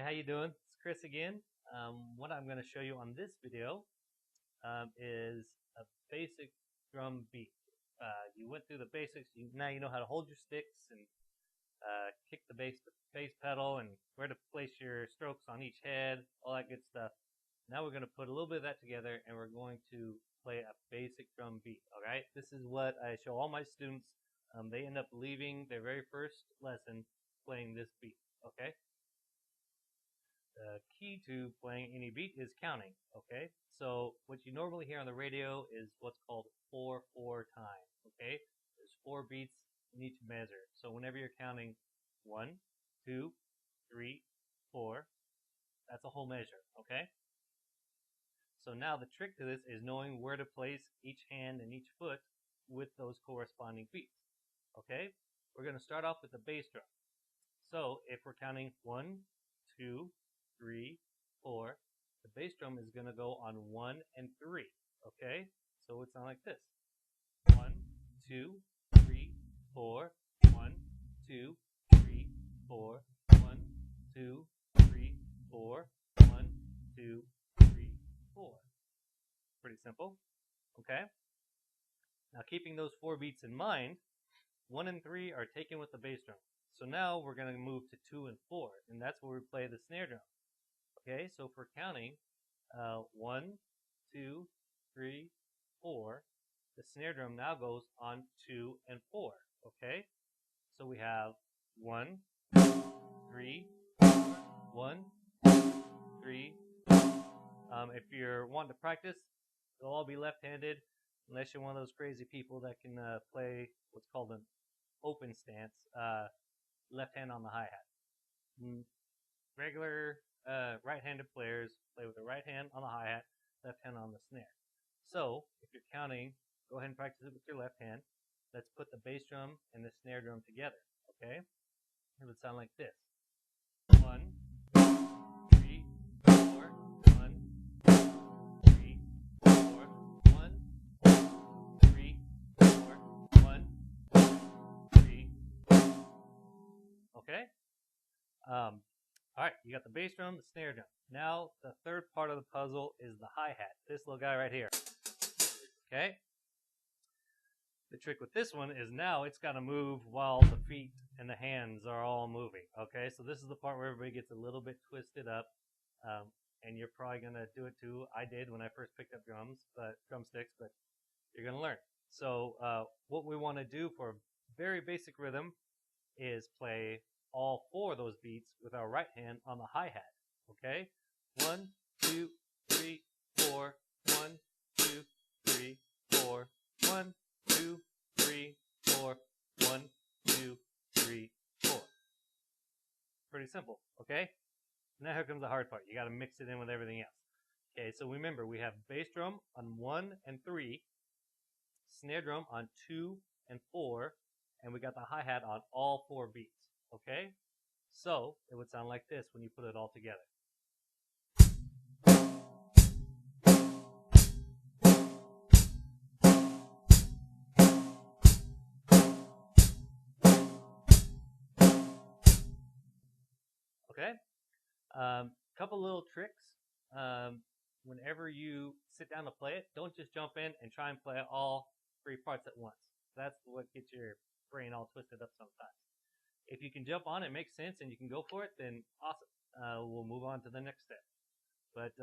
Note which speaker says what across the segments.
Speaker 1: how you doing? It's Chris again. What I'm going to show you on this video is a basic drum beat. You went through the basics. Now you know how to hold your sticks and kick the bass pedal and where to place your strokes on each head, all that good stuff. Now we're going to put a little bit of that together and we're going to play a basic drum beat. All right, this is what I show all my students. They end up leaving their very first lesson playing this beat. Okay. The key to playing any beat is counting, okay? So what you normally hear on the radio is what's called 4/4 time, okay? There's 4 beats you need to measure. So whenever you're counting 1, 2, 3, 4, that's a whole measure, okay? So now the trick to this is knowing where to place each hand and each foot with those corresponding beats, okay? We're going to start off with the bass drum. So if we're counting 1, 2, 3, 4, the bass drum is going to go on 1 and 3, okay? So it sounds like this. 1, 2, 3, 4, 1, 2, 3, 4, 1, 2, 3, 4, 1, 2, 3, 4. Pretty simple, okay? Now keeping those 4 beats in mind, 1 and 3 are taken with the bass drum. So now we're going to move to 2 and 4, and that's where we play the snare drum. Okay, so if we're counting 1, 2, 3, 4, the snare drum now goes on 2 and 4. Okay, so we have 1, 3, 1, 3. If you're wanting to practice, they'll all be left-handed, unless you're one of those crazy people that can play what's called an open stance, left hand on the hi-hat. Regular right-handed players play with the right hand on the hi-hat, left hand on the snare. So if you're counting, go ahead and practice it with your left hand. Let's put the bass drum and the snare drum together, okay? It would sound like this. 1, 3, 4, 1, 3, 4, 1, 3, 4, 1, 3, 4. Okay? All right, you got the bass drum, the snare drum. Now, the third part of the puzzle is the hi-hat. This little guy right here. Okay? The trick with this one is now it's got to move while the feet and the hands are all moving. Okay? So this is the part where everybody gets a little bit twisted up. And you're probably going to do it too. I did when I first picked up drumsticks, but you're going to learn. So what we want to do for a very basic rhythm is play all 4 of those beats with our right hand on the hi-hat. Okay? 1, 2, 3, 4, 1, 2, 3, 4, 1, 2, 3, 4, 1, 2, 3, 4. Pretty simple, okay? Now here comes the hard part. You got to mix it in with everything else. Okay, so remember, we have bass drum on 1 and 3, snare drum on 2 and 4, and we got the hi-hat on all 4 beats. Okay? So, it would sound like this when you put it all together. Okay? Couple little tricks. Whenever you sit down to play it, don't just jump in and try and play all 3 parts at once. That's what gets your brain all twisted up sometimes. If you can jump on it, makes sense, and you can go for it, then awesome. We'll move on to the next step. But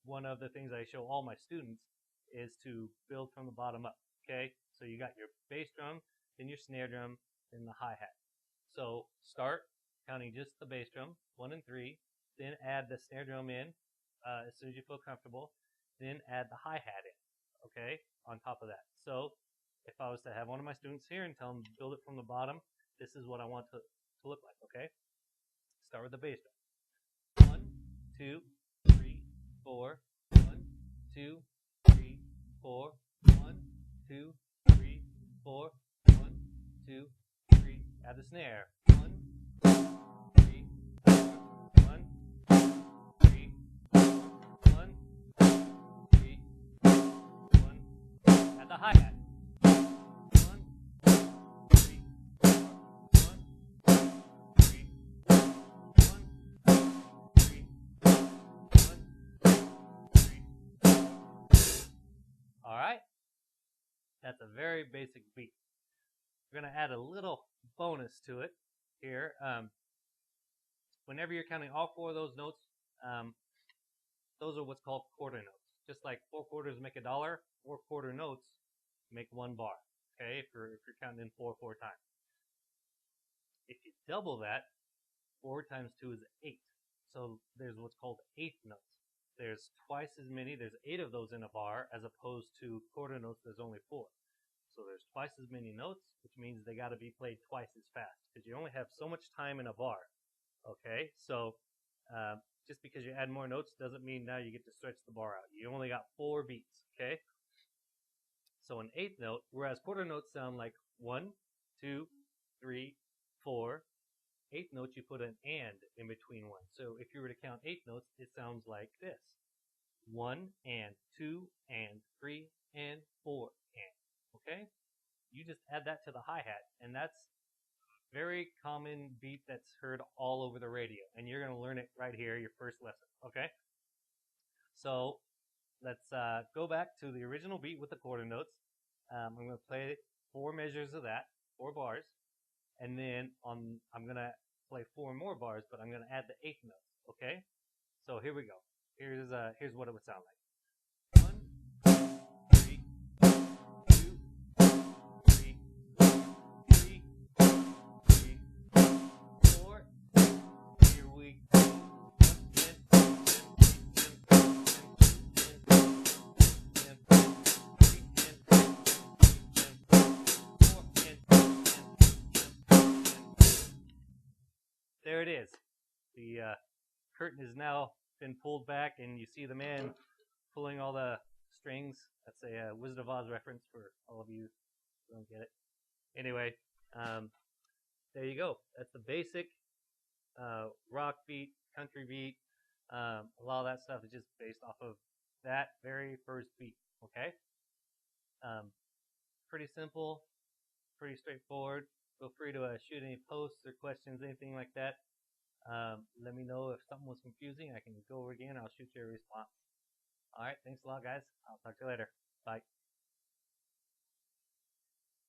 Speaker 1: one of the things I show all my students is to build from the bottom up. Okay, so you got your bass drum, then your snare drum, then the hi-hat. So start counting just the bass drum, 1 and 3, then add the snare drum in as soon as you feel comfortable, then add the hi-hat in, okay, on top of that. So if I was to have one of my students here and tell them to build it from the bottom, this is what I want to look like, okay? Start with the bass drum. 1, 2, 3, 4, 1, 2, 3, 4, 1, 2, 3, 4, 1, 2, 3. Add the snare. 1, 2, 3, 4, 1, 2, 3, 4, 1, 2, 3, 1. Add the hi-hat. All right, that's a very basic beat. We're gonna add a little bonus to it here. Whenever you're counting all four of those notes, um, those are what's called quarter notes. Just like 4 quarters make a dollar, 4 quarter notes make 1 bar. Okay, if you're counting in 4 times. If you double that, 4 times 2 is 8. So there's what's called eighth notes. There's twice as many. There's 8 of those in a bar as opposed to quarter notes. There's only 4. So there's twice as many notes, which means they got to be played twice as fast because you only have so much time in a bar. Okay, so just because you add more notes doesn't mean now you get to stretch the bar out. You only got 4 beats. Okay, so an eighth note, whereas quarter notes sound like 1, 2, 3, 4. Eighth notes you put an and in between one. So if you were to count 8 notes, it sounds like this: 1 and 2 and 3 and 4 and. Okay, you just add that to the hi-hat, and that's very common beat that's heard all over the radio, and you're going to learn it right here, your first lesson. Okay, so let's go back to the original beat with the quarter notes. I'm going to play 4 measures of that, 4 bars, and then I'm going to play 4 more bars, but I'm going to add the eighth notes. Okay, so here we go. Here's what it would sound like. 1, 3, 2, 3, 3, 3, 4. Here we go. There it is. The curtain has now been pulled back, and you see the man pulling all the strings. That's a Wizard of Oz reference for all of you who don't get it. Anyway, there you go. That's the basic rock beat, country beat. A lot of that stuff is just based off of that very first beat. Okay? Pretty simple, pretty straightforward. Feel free to shoot any posts or questions, anything like that. Let me know if something was confusing. I can go over again. I'll shoot you a response. All right. Thanks a lot, guys. I'll talk to you later. Bye.